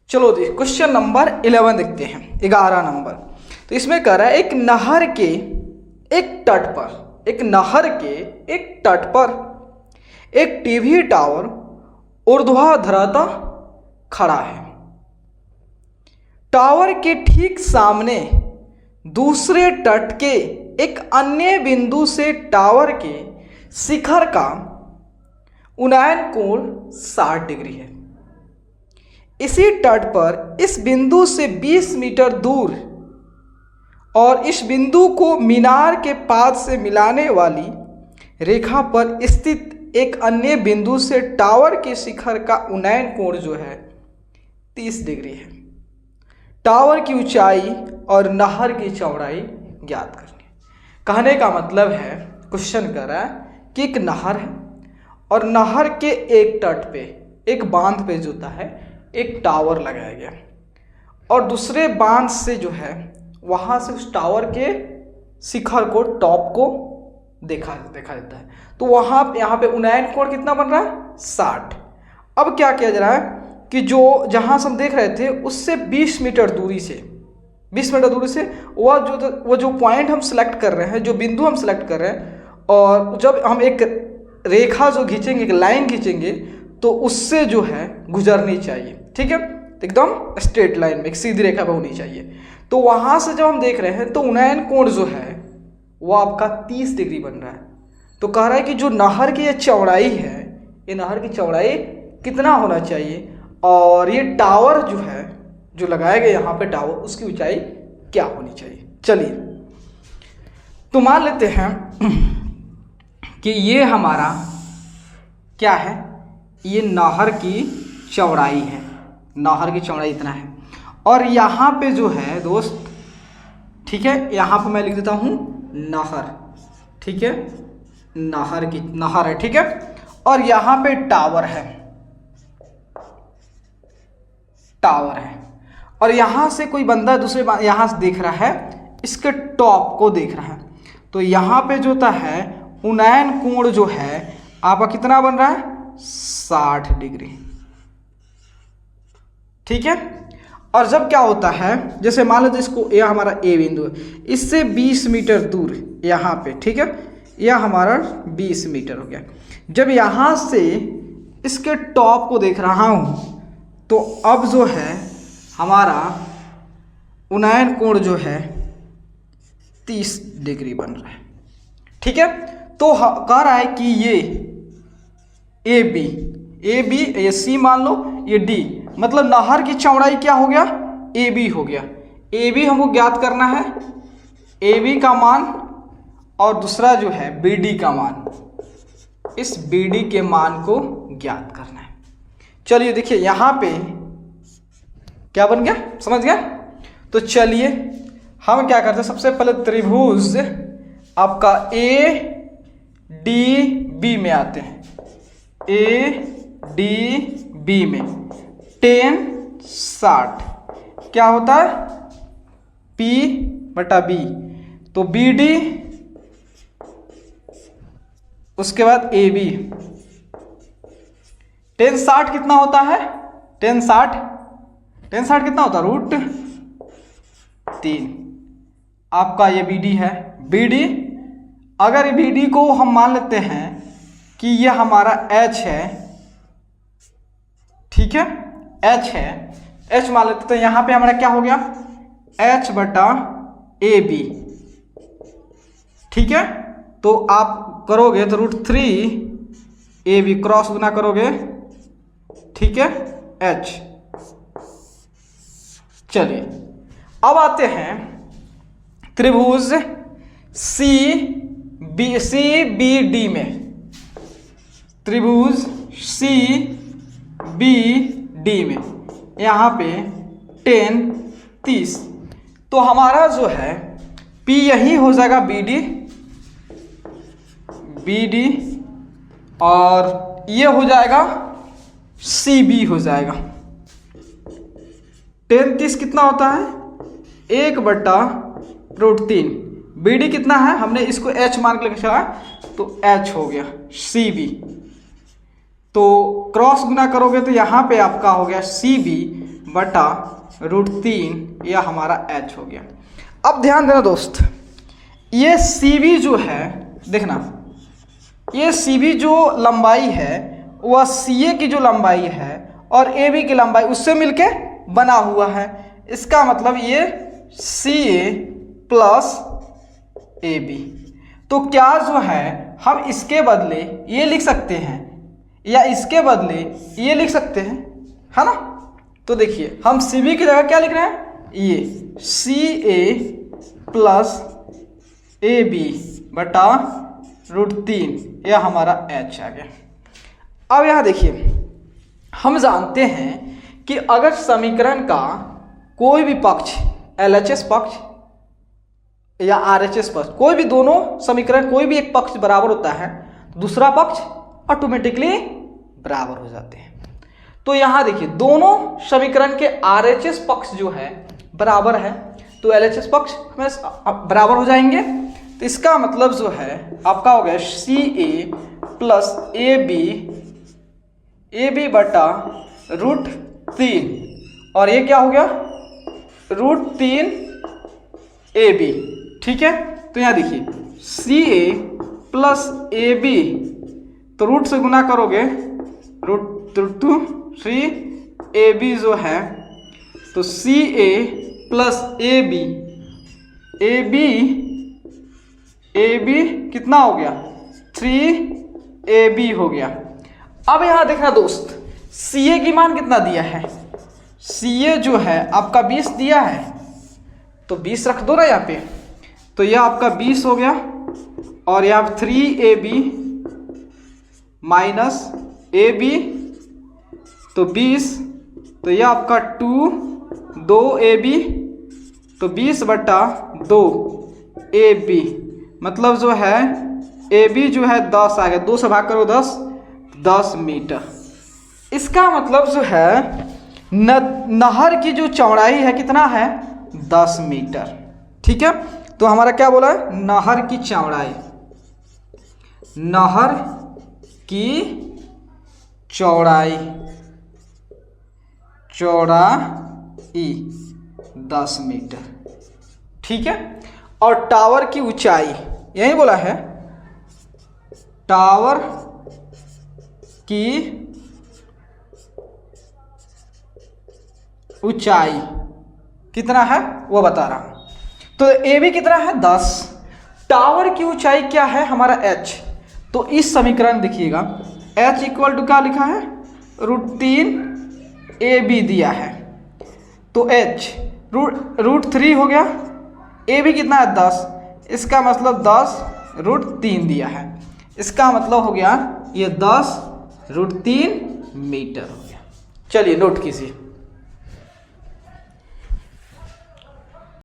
चलो जी question number 11 देखते हैं, 11 नंबर। तो इसमें कह रहा है एक नहर के एक तट पर एक टीवी टावर ऊर्ध्वाधरतः खड़ा है। टावर के ठीक सामने दूसरे तट के एक अन्य बिंदु से टावर के शिखर का उन्नयन कोण 60 डिग्री है। इसी तट पर इस बिंदु से 20 मीटर दूर और इस बिंदु को मीनार के पाद से मिलाने वाली रेखा पर स्थित एक अन्य बिंदु से टावर के शिखर का उन्नयन कोण जो है 30 डिग्री है। टावर की ऊंचाई और नहर की चौड़ाई ज्ञात करनी। कहने का मतलब है, क्वेश्चन कर रहा है कि एक नहर है और नहर के एक तट पे, एक बांध पे जो होता है, एक टावर लगाया गया और दूसरे बांध से जो है वहाँ से उस टावर के शिखर को, टॉप को देखा देता है। तो यहाँ पे उन्नयन कोण कितना बन रहा है 60। अब क्या किया जा रहा है कि जहाँ से हम देख रहे थे उससे 20 मीटर दूरी से वो जो पॉइंट हम सेलेक्ट कर रहे हैं, जो बिंदु हम सेलेक्ट कर रहे हैं, और जब हम एक रेखा जो खींचेंगे, एक लाइन खींचेंगे, तो उससे जो है गुजरनी चाहिए। ठीक है, एकदम स्ट्रेट लाइन में एक सीधी रेखा पे होनी चाहिए। तो वहाँ से जब हम देख रहे हैं तो उन्नयन कोण जो है वो आपका 30 डिग्री बन रहा है। तो कह रहा है कि जो नहर की ये चौड़ाई है, ये नहर की चौड़ाई कितना होना चाहिए और ये टावर जो है, जो लगाया गया यहाँ पे टावर, उसकी ऊंचाई क्या होनी चाहिए। चलिए तो मान लेते हैं कि ये हमारा क्या है, ये नहर की चौड़ाई है। नहर की चौड़ाई इतना है और यहाँ पे जो है दोस्त, ठीक है, यहाँ पे मैं लिख देता हूँ नहर। ठीक है, नहर है। ठीक है, और यहाँ पे टावर है और यहाँ से कोई बंदा दूसरे यहाँ से देख रहा है, इसके टॉप को देख रहा है। तो यहाँ पे जो होता है उन्नयन कोण जो है आपका कितना बन रहा है 60 डिग्री। ठीक है, और जब क्या होता है, जैसे मान लो इसको, यह हमारा ए बिंदु है, इससे 20 मीटर दूर यहाँ पे, ठीक है, यह हमारा 20 मीटर हो गया। जब यहाँ से इसके टॉप को देख रहा हूँ तो अब जो है हमारा उन्नयन कोण जो है 30 डिग्री बन रहा है। ठीक है, तो कह रहा है कि ये ए बी, ये सी मान लो, ये डी, मतलब नहर की चौड़ाई क्या हो गया, ए बी हो गया। ए बी हमको ज्ञात करना है, ए बी का मान, और दूसरा जो है बी डी का मान, इस बी डी के मान को ज्ञात करना है। चलिए देखिए यहाँ पे क्या बन गया, समझ गया। तो चलिए हम क्या करते हैं, सबसे पहले त्रिभुज आपका ए डी बी में आते हैं। ए डी बी में 10 60 क्या होता है P बटा B, तो बी डी, उसके बाद ए बी। 10 60 कितना होता है, 10 60 कितना होता है √3। आपका ये बी डी है। बी डी, अगर ये बी डी को हम मान लेते हैं कि ये हमारा H है, ठीक है, H है, H मान लेते, तो यहाँ पे हमारा क्या हो गया H बटा ए बी। ठीक है, तो आप करोगे तो √3 ए बी क्रॉस गुना करोगे, ठीक है, H। चलिए अब आते हैं त्रिभुज सी बी डी में। त्रिभुज सी बी डी में यहाँ पे 10 30, तो हमारा जो है P यही हो जाएगा बी डी, और ये हो जाएगा सी बी हो जाएगा। 10 30 कितना होता है 1 बटा √3। बी डी कितना है, हमने इसको H मान के लिखा, तो H हो गया सी बी। तो क्रॉस गुना करोगे तो यहाँ पे आपका हो गया सी बी बटा √3 यह हमारा h हो गया। अब ध्यान देना दोस्त, ये CV जो है, देखना ये CV जो लंबाई है वह CA की जो लंबाई है और AB की लंबाई उससे मिलके बना हुआ है। इसका मतलब ये CA प्लस AB। तो क्या जो है हम इसके बदले ये लिख सकते हैं या इसके बदले ये लिख सकते हैं, है ना। तो देखिए हम CB की जगह क्या लिख रहे हैं, ये CA प्लस AB बटा √3 यह हमारा h आ गया। अब यहाँ देखिए हम जानते हैं कि अगर समीकरण का कोई भी पक्ष LHS पक्ष या RHS पक्ष, कोई भी दोनों समीकरण कोई भी एक पक्ष बराबर होता है तो दूसरा पक्ष ऑटोमेटिकली बराबर हो जाते हैं। तो यहाँ देखिए दोनों समीकरण के RHS पक्ष जो है बराबर है तो LHS पक्ष हमें बराबर हो जाएंगे। तो इसका मतलब जो है आपका हो गया CA प्लस AB बटा √3 और ये क्या हो गया √3 AB, ठीक है। तो यहाँ देखिए CA प्लस AB, तो रूट से गुना करोगे √3 AB जो है, तो CA प्लस AB कितना हो गया 3AB हो गया। अब यहाँ देखना दोस्त CA की मान कितना दिया है, CA जो है आपका 20 दिया है तो 20 रख दो ना यहाँ पे, तो यह आपका 20 हो गया और यहाँ 3AB माइनस AB तो 20, तो यह आपका 2AB तो 20 बटा 2AB मतलब जो है AB जो है 10 आ गया, 2 से भाग करो 10 मीटर। इसका मतलब जो है नहर की जो चौड़ाई है कितना है 10 मीटर, ठीक है। तो हमारा क्या बोला है, नहर की चौड़ाई, नहर की चौड़ाई 10 मीटर, ठीक है। और टावर की ऊंचाई यही बोला है, टावर की ऊंचाई कितना है वो बता रहा हूं। तो AB कितना है 10, टावर की ऊंचाई क्या है हमारा h। तो इस समीकरण देखिएगा h इक्वल टू क्या लिखा है √3 AB दिया है, तो h √3 हो गया, AB कितना है 10, इसका मतलब 10 √3 दिया है, इसका मतलब हो गया ये 10 √3 मीटर हो गया। चलिए नोट कीजिए।